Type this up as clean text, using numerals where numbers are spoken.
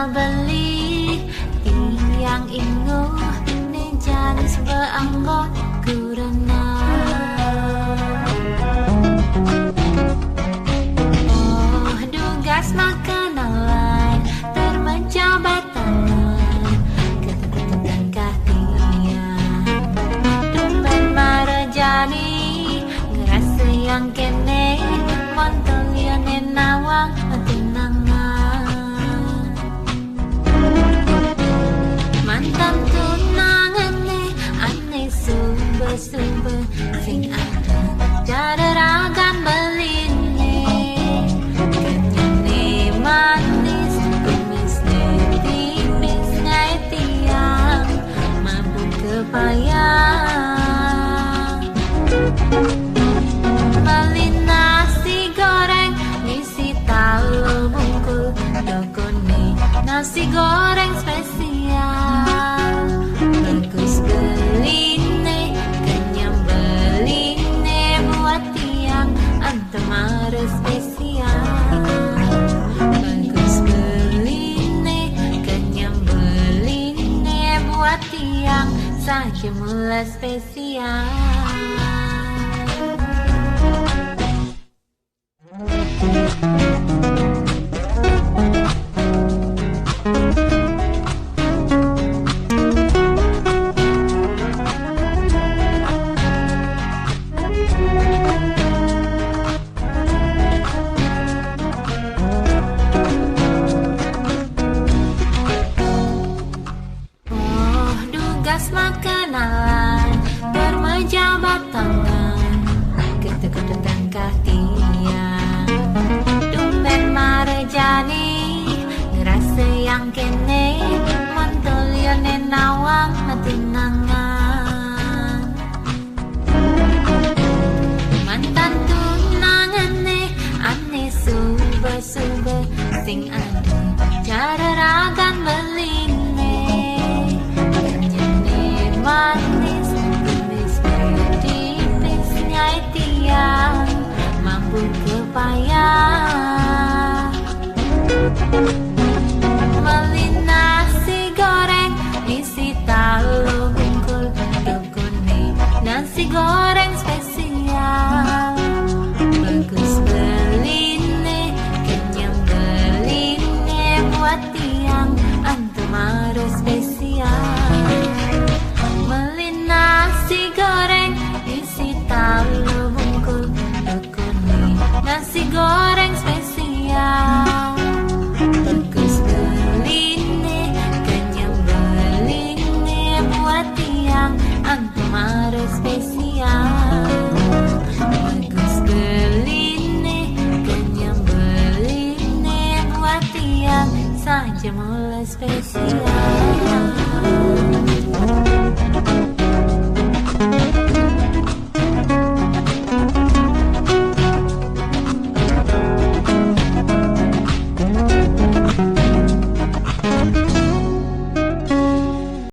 bakal beli tiang ingu nejan sebeanggot kurena. Oh dugas makenalan termenjabat tangan ketetetan kahtian tumben marejani ngerasa yang kene montol liane nawang mantan tunangannya aneh sumber-sumber sing ada jaderagan belinne kenyane manis kumisnya tipis ngai tiang mabuk kepayang beli nasi goreng ngisi tahu bungkul dokone nasi goreng spesial bagus beline kenyang beline buat tiang antemara spesial bagus beline kenyang beline buat tiang saja mula spesial. Makenalan bermejabat tangan keteketetan kahtian tumben marejani ngerasa yang kene mantul liane nawang natinangan mantan tunangannya aneh sumber-sumber sing ada jaderagan beline manis, tumis tipis nyai tiang mampu kepayang beli nasi goreng isi tahu bungkul dokone nasi goreng spesial bagus beline kenyang beline buat tiang antemara spesial nasi goreng isi tahu bungkul dokone nasi goreng spesial bagus beline kenyang beline buat tiang antemara